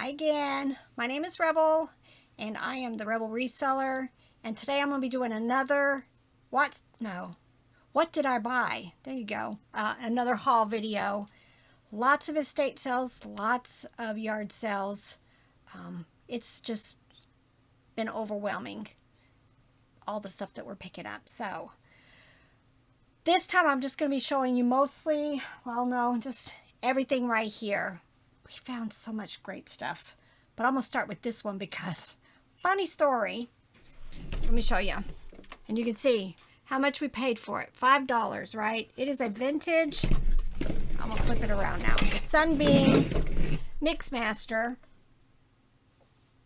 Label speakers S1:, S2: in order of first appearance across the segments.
S1: Hi again. My name is Rebel, and I am the Rebel Reseller. And today I'm going to be doing another, what did I buy? There you go. Another haul video. Lots of estate sales, lots of yard sales. It's just been overwhelming, all the stuff that we're picking up. So this time I'm just going to be showing you mostly, well, no, just everything right here. We found so much great stuff, but I'm going to start with this one because, funny story, let me show you. And you can see how much we paid for it. $5, right? It is a vintage, I'm going to flip it around now. The Sunbeam Mixmaster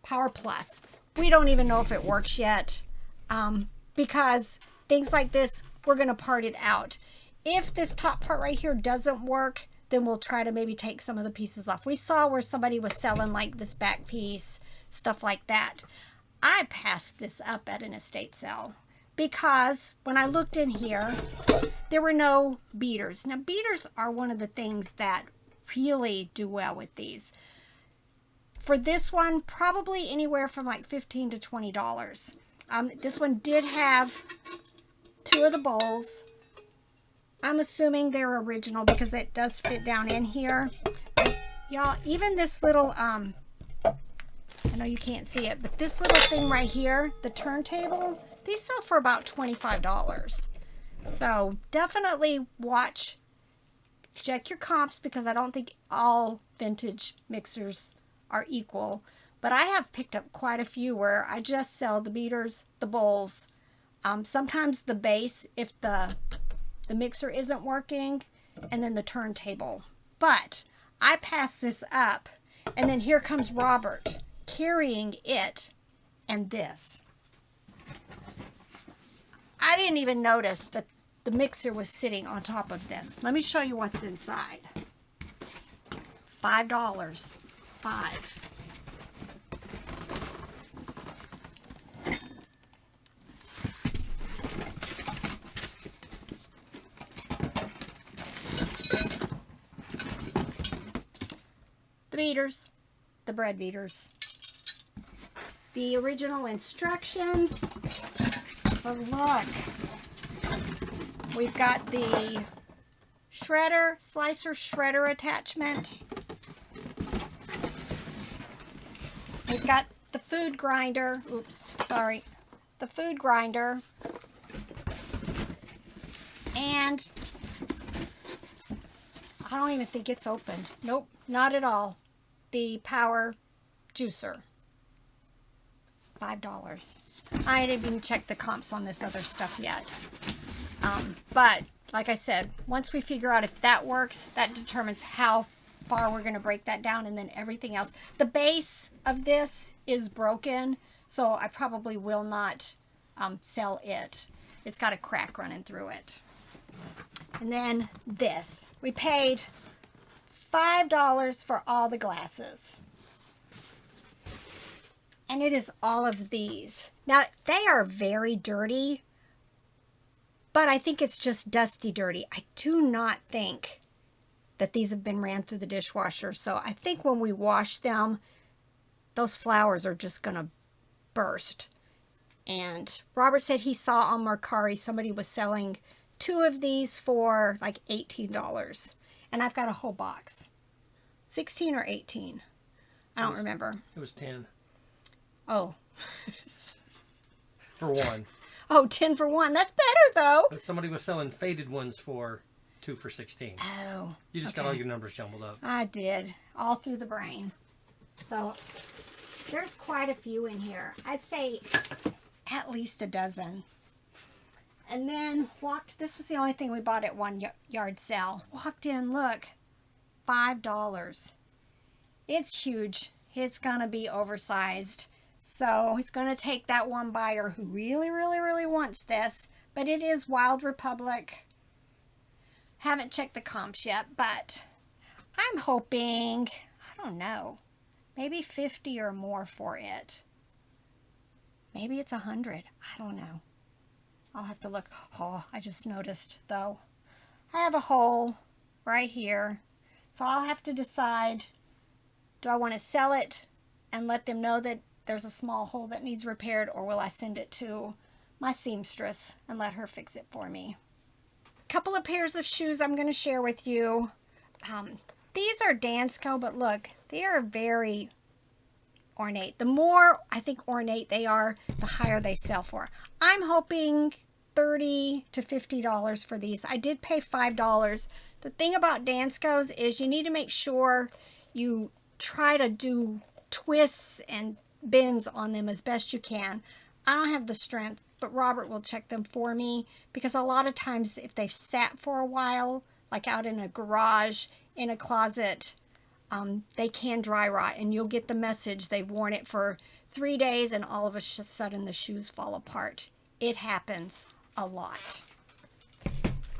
S1: Power Plus. We don't even know if it works yet because things like this, we're going to part it out. If this top part right here doesn't work, then we'll try to maybe take some of the pieces off. We saw where somebody was selling like this back piece, stuff like that. I passed this up at an estate sale because when I looked in here, there were no beaters. Now, beaters are one of the things that really do well with these. For this one, probably anywhere from like $15 to $20. This one did have two of the bowls. I'm assuming they're original because it does fit down in here. Y'all, even this little, I know you can't see it, but this little thing right here, the turntable, these sell for about $25. So definitely check your comps because I don't think all vintage mixers are equal. But I have picked up quite a few where I just sell the beaters, the bowls, sometimes the base if the mixer isn't working, and then the turntable. But I passed this up, and then here comes Robert carrying it and this. I didn't even notice that the mixer was sitting on top of this. Let me show you what's inside. $5. $5. The beaters, the bread beaters, the original instructions. But look, we've got the slicer shredder attachment. We've got the food grinder. The food grinder. And I don't even think it's open. Nope, not at all. The power juicer. $5. I didn't even check the comps on this other stuff yet. But like I said, once we figure out if that works, that determines how far we're going to break that down, and then everything else. The base of this is broken, so I probably will not sell it. It's got a crack running through it. And then this. We paid $5 for all the glasses. And it is all of these. Now, they are very dirty, but I think it's just dusty dirty. I do not think that these have been ran through the dishwasher. So I think when we wash them, those flowers are just going to burst. And Robert said he saw on Mercari somebody was selling 2 of these for like $18. And I've got a whole box. 16 or 18? I don't remember.
S2: It was 10.
S1: Oh.
S2: For one.
S1: Oh, 10 for one. That's better, though.
S2: But somebody was selling faded ones for 2 for 16.
S1: Oh.
S2: You just got all your numbers jumbled up.
S1: I did. All through the brain. So, there's quite a few in here. I'd say at least a dozen. And then this was the only thing we bought at one yard sale. Walked in, look, $5. It's huge. It's going to be oversized. So it's going to take that one buyer who really, really, really wants this. But it is Wild Republic. Haven't checked the comps yet, but I'm hoping, I don't know, maybe 50 or more for it. Maybe it's 100. I don't know. I'll have to look. Oh, I just noticed, though. I have a hole right here. So I'll have to decide Do I want to sell it and let them know that there's a small hole that needs repaired, or will I send it to my seamstress and let her fix it for me? A couple of pairs of shoes I'm going to share with you. These are Dansko, but look, they are very ornate. The more I think ornate they are, the higher they sell for. I'm hoping $30 to $50 for these. I did pay $5. The thing about Danskos is you need to make sure you try to do twists and bends on them as best you can. I don't have the strength, but Robert will check them for me, because a lot of times if they've sat for a while, like out in a garage, in a closet, they can dry rot, and you'll get the message they've worn it for 3 days and all of a sudden the shoes fall apart. It happens a lot.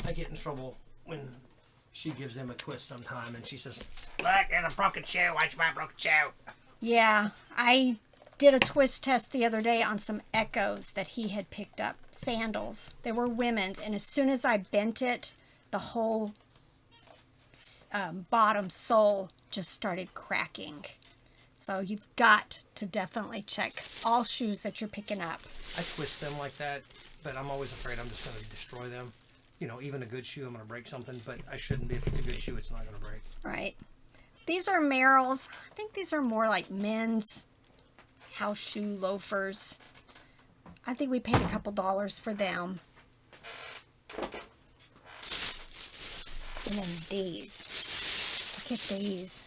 S2: I get in trouble when she gives them a twist sometime and she says, "Look, there's a broken shoe. Watch my broken shoe."
S1: Yeah, I did a twist test the other day on some Echoes that he had picked up. Sandals. They were women's, and as soon as I bent it, the whole bottom sole just started cracking. So you've got to definitely check all shoes that you're picking up.
S2: I twist them like that, but I'm always afraid I'm just going to destroy them. You know, even a good shoe, I'm going to break something, but I shouldn't be. If it's a good shoe, it's not going to break.
S1: Right. These are Merrell's. I think these are more like men's house shoe loafers. I think we paid a couple dollars for them. And then these. Look at these.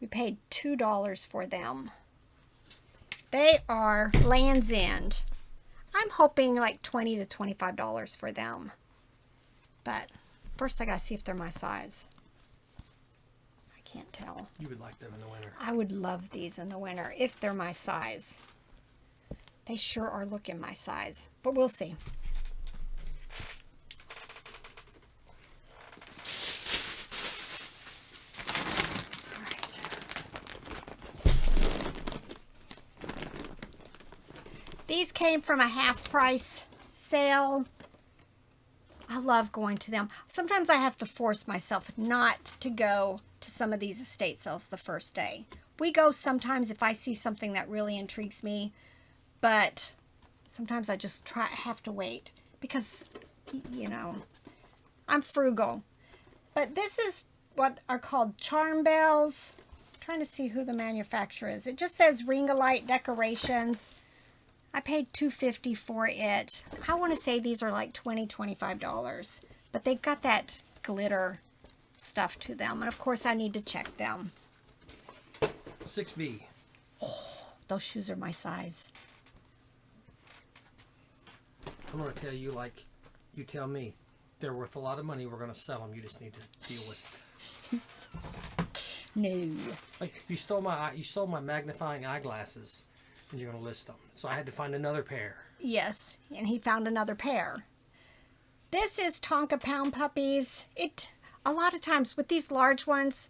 S1: We paid $2 for them. They are Land's End. I'm hoping like $20 to $25 for them. But first I gotta see if they're my size. I can't tell.
S2: You would like them in the winter.
S1: I would love these in the winter if they're my size. They sure are looking my size, but we'll see. These came from a half price sale. I love going to them. Sometimes I have to force myself not to go to some of these estate sales the first day. We go sometimes if I see something that really intrigues me, but sometimes I just have to wait because, you know, I'm frugal. But this is what are called charm bells. I'm trying to see who the manufacturer is. It just says Ring-a-Light Decorations. I paid $2.50 for it. I want to say these are like $20, $25, but they've got that glitter stuff to them. And of course I need to check them.
S2: 6B.
S1: Oh, those shoes are my size.
S2: I'm going to tell you like you tell me. They're worth a lot of money. We're going to sell them. You just need to deal with it.
S1: No.
S2: Like you stole my magnifying eyeglasses. And you're going to list them. So I had to find another pair.
S1: Yes, and he found another pair. This is Tonka Pound Puppies. A lot of times with these large ones,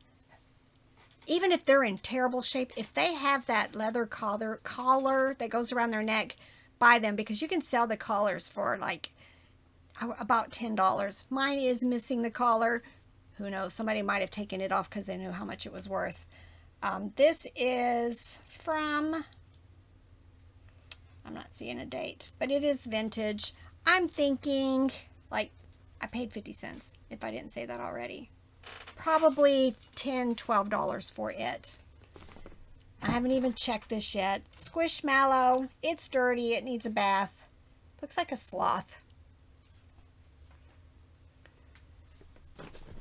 S1: even if they're in terrible shape, if they have that leather collar that goes around their neck, buy them, because you can sell the collars for like about $10. Mine is missing the collar. Who knows? Somebody might have taken it off because they knew how much it was worth. This is from... I'm not seeing a date, but it is vintage. I'm thinking, like, I paid 50 cents, if I didn't say that already. Probably $10, $12 for it. I haven't even checked this yet. Squishmallow. It's dirty. It needs a bath. Looks like a sloth.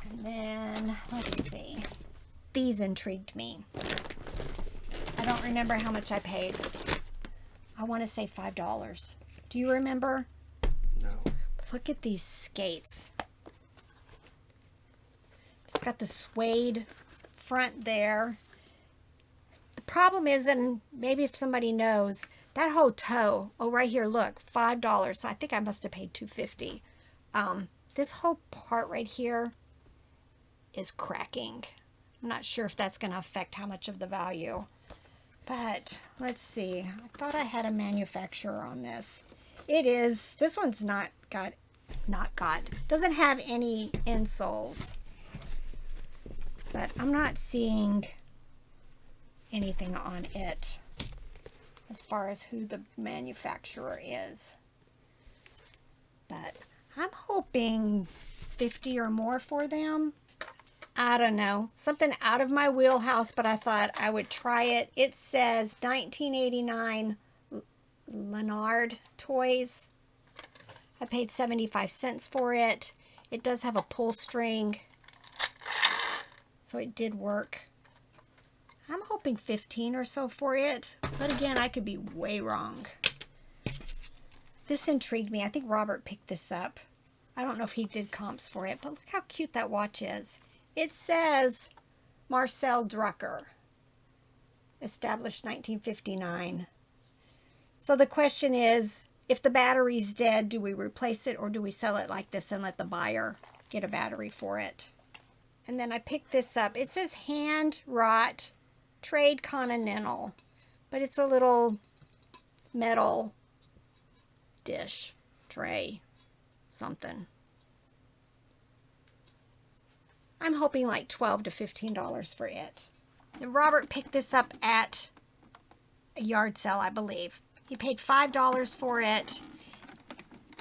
S1: And then, let's see. These intrigued me. I don't remember how much I paid. I want to say $5. Do you remember?
S2: No.
S1: Look at these skates. It's got the suede front there. The problem is, and maybe if somebody knows, that whole toe, oh right here, look, $5. So I think I must have paid $2.50. This whole part right here is cracking. I'm not sure if that's going to affect how much of the value. But let's see. I thought I had a manufacturer on this. It is. This one's doesn't have any insoles. But I'm not seeing anything on it as far as who the manufacturer is. But I'm hoping 50 or more for them. I don't know. Something out of my wheelhouse, but I thought I would try it. It says 1989 Leonard Toys. I paid 75 cents for it. It does have a pull string, so it did work. I'm hoping 15 or so for it, but again, I could be way wrong. This intrigued me. I think Robert picked this up. I don't know if he did comps for it, but look how cute that watch is. It says Marcel Drucker, established 1959. So the question is, if the battery's dead, do we replace it or do we sell it like this and let the buyer get a battery for it? And then I picked this up. It says hand wrought trade continental, but it's a little metal dish, tray, something. I'm hoping like $12 to $15 for it. And Robert picked this up at a yard sale, I believe. He paid $5 for it,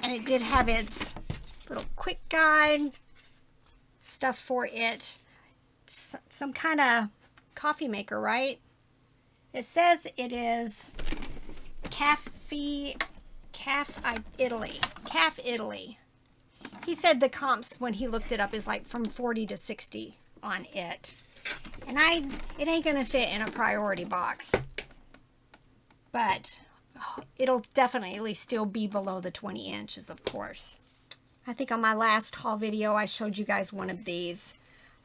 S1: and it did have its little quick guide stuff for it. Some kind of coffee maker, right? It says it is Caf Italy. He said the comps when he looked it up is like from 40 to 60 on it. And it ain't gonna fit in a priority box. But it'll definitely still be below the 20 inches, of course. I think on my last haul video I showed you guys one of these.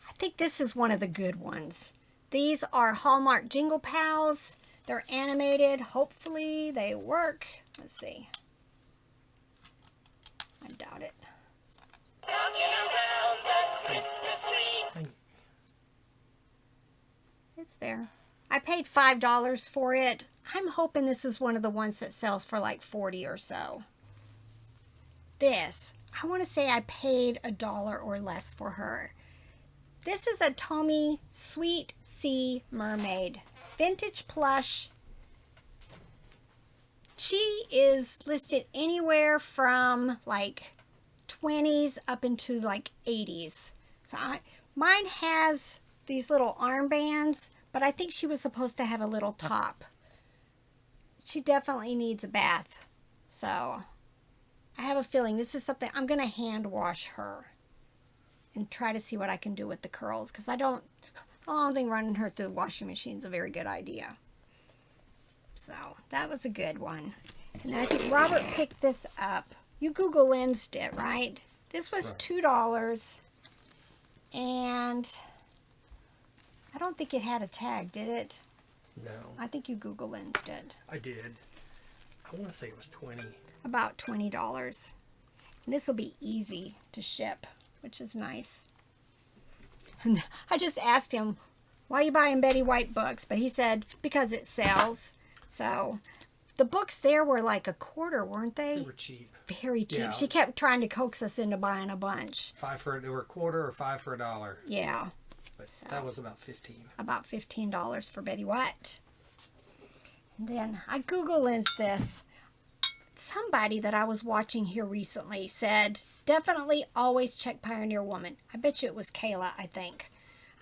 S1: I think this is one of the good ones. These are Hallmark Jingle Pals. They're animated. Hopefully they work. Let's see. I doubt it. It's there. I paid $5 for it. I'm hoping this is one of the ones that sells for like 40 or so. This, I want to say I paid $1 or less for her. This is a Tommy Sweet Sea Mermaid. Vintage plush. She is listed anywhere from like 20s up into like 80s. So mine has these little armbands, but I think she was supposed to have a little top. She definitely needs a bath. So I have a feeling this is something I'm going to hand wash her and try to see what I can do with the curls, because I don't think running her through the washing machine is a very good idea. So that was a good one. And I think Robert picked this up. You Google Lensed it, right? This was $2, and I don't think it had a tag, did it?
S2: No.
S1: I think you Google Lensed it.
S2: I did. I want to say it was 20.
S1: About $20. And this will be easy to ship, which is nice. And I just asked him, why are you buying Betty White books? But he said, because it sells. So the books there were like a quarter, weren't they?
S2: They were cheap.
S1: Very cheap.
S2: Yeah.
S1: She kept trying to coax us into buying a bunch.
S2: They were a quarter or 5 for $1.
S1: Yeah.
S2: But that was about 15.
S1: About $15 for Betty White. And then I Google Lensed this. Somebody that I was watching here recently said, definitely always check Pioneer Woman. I bet you it was Kayla, I think.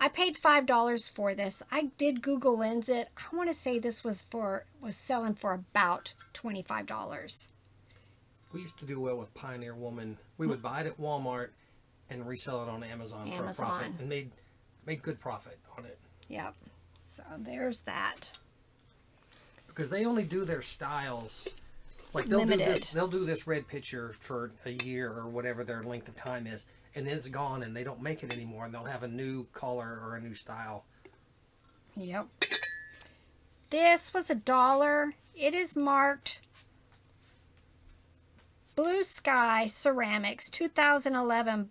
S1: I paid $5 for this. I did Google Lens it. I want to say this was selling for about $25.
S2: We used to do well with Pioneer Woman. We would buy it at Walmart and resell it on Amazon for a profit, and made good profit on it.
S1: Yep. So there's that.
S2: Because they only do their styles. Like they'll do this red picture for a year or whatever their length of time is, and then it's gone and they don't make it anymore, and they'll have a new color or a new style.
S1: Yep. This was $1. It is marked Blue Sky Ceramics 2011,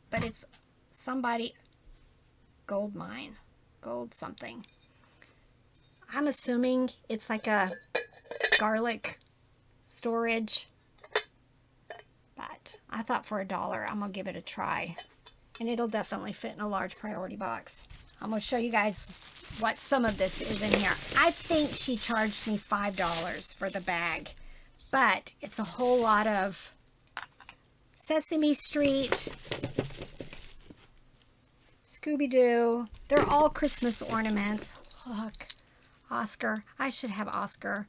S1: but it's somebody gold mine, gold something. I'm assuming it's like a garlic storage, but I thought for $1 I'm gonna give it a try, and it'll definitely fit in a large priority box. I'm going to show you guys what some of this is in here. I think she charged me $5 for the bag, but it's a whole lot of Sesame Street, Scooby-Doo. They're all Christmas ornaments. Look, Oscar. I should have Oscar.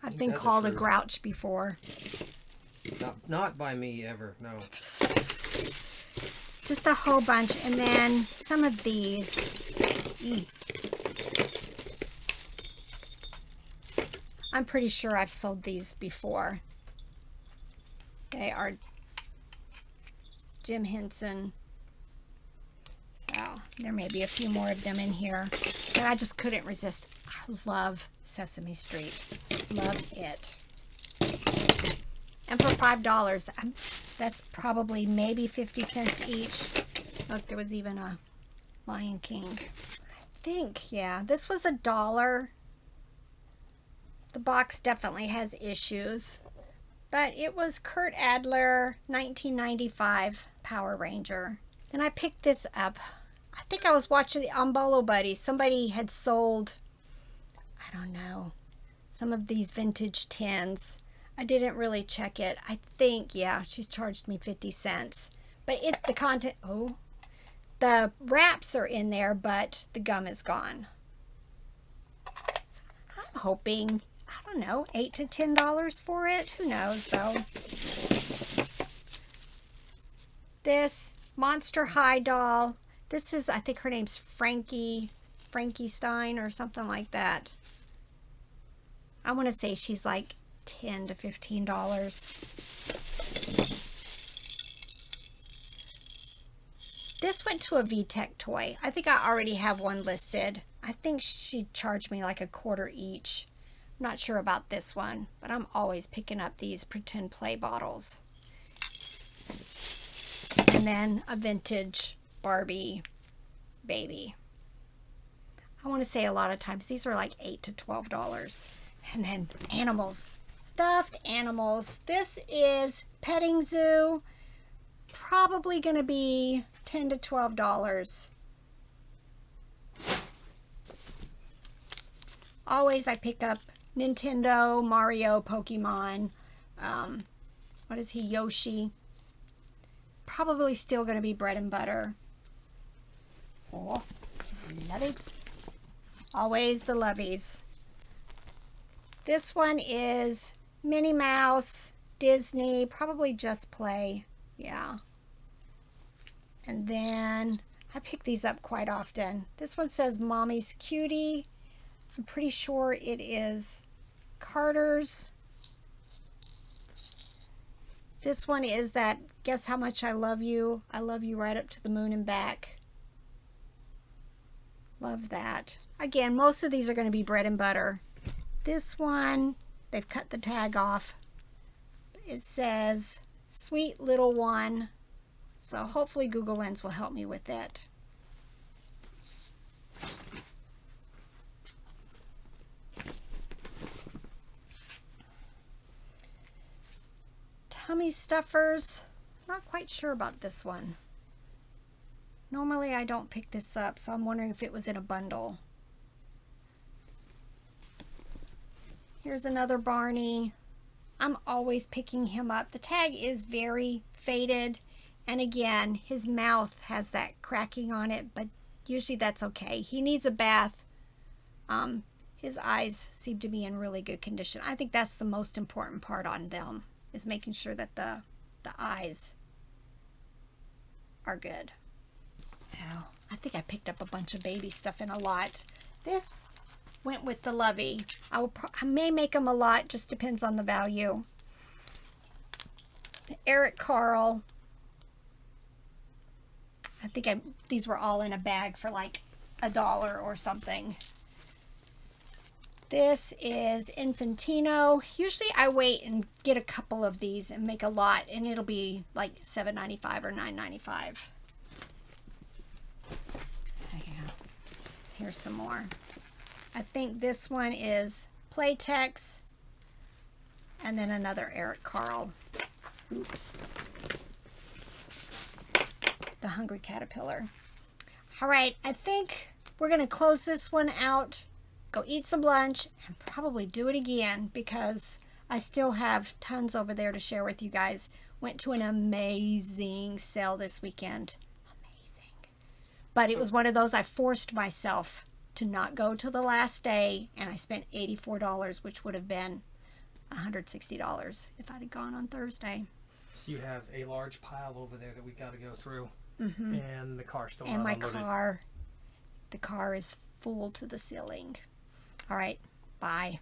S1: I've been called a grouch before.
S2: Not by me ever, no.
S1: Just a whole bunch. And then some of these. I'm pretty sure I've sold these before. They are Jim Henson. So there may be a few more of them in here. But I just couldn't resist. I love Sesame Street. Love it. And for $5, that's probably maybe 50 cents each. Look, there was even a Lion King. I think, yeah, this was $1. The box definitely has issues. But it was Kurt Adler, 1995 Power Ranger. And I picked this up. I think I was watching the on Bolo Buddy. Somebody had sold, I don't know, some of these vintage tins. I didn't really check it. I think, yeah, she's charged me 50 cents. But it's the content, oh, the wraps are in there, but the gum is gone. I'm hoping, I don't know, $8 to $10 for it. Who knows, though. This Monster High doll. This is, I think her name's Frankie Stein or something like that. I want to say she's like $10 to $15. This went to a VTech toy. I think I already have one listed. I think she charged me like $1/4 each. I'm not sure about this one, but I'm always picking up these pretend play bottles. And then a vintage Barbie baby. I want to say a lot of times these are like $8 to $12. And then animals, stuffed animals. This is Petting Zoo. Probably going to be $10 to $12. Always I pick up Nintendo, Mario, Pokemon. What is he? Yoshi. Probably still going to be bread and butter. Oh, lovies. Always the lovies. This one is Minnie Mouse, Disney, probably Just Play. Yeah. And then I pick these up quite often. This one says Mommy's Cutie. I'm pretty sure it is Carter's. This one is that Guess How Much I Love You. I love you right up to the moon and back. Love that. Again, most of these are going to be bread and butter. This one, they've cut the tag off. It says Sweet Little One. So hopefully Google Lens will help me with it. Tummy stuffers. Not quite sure about this one. Normally I don't pick this up, so I'm wondering if it was in a bundle. Here's another Barney. I'm always picking him up. The tag is very faded, and again, his mouth has that cracking on it, but usually that's okay. He needs a bath. His eyes seem to be in really good condition. I think that's the most important part on them, is making sure that the eyes are good. Now, I think I picked up a bunch of baby stuff in a lot. This went with the Lovey. I may make them a lot, just depends on the value. Eric Carle. I think these were all in a bag for like $1 or something. This is Infantino. Usually I wait and get a couple of these and make a lot, and it'll be like $7.95 or $9.95. Here's some more. I think this one is Playtex, and then another Eric Carle. Oops. The Hungry Caterpillar. All right, I think we're going to close this one out, go eat some lunch, and probably do it again because I still have tons over there to share with you guys. Went to an amazing sale this weekend. Amazing. But it was one of those I forced myself to not go till the last day, and I spent $84, which would have been $160 if I'd have gone on Thursday.
S2: So you have a large pile over there that we got to go through, and the car's still
S1: And
S2: not
S1: my
S2: unloaded.
S1: the car is full to the ceiling. All right, bye.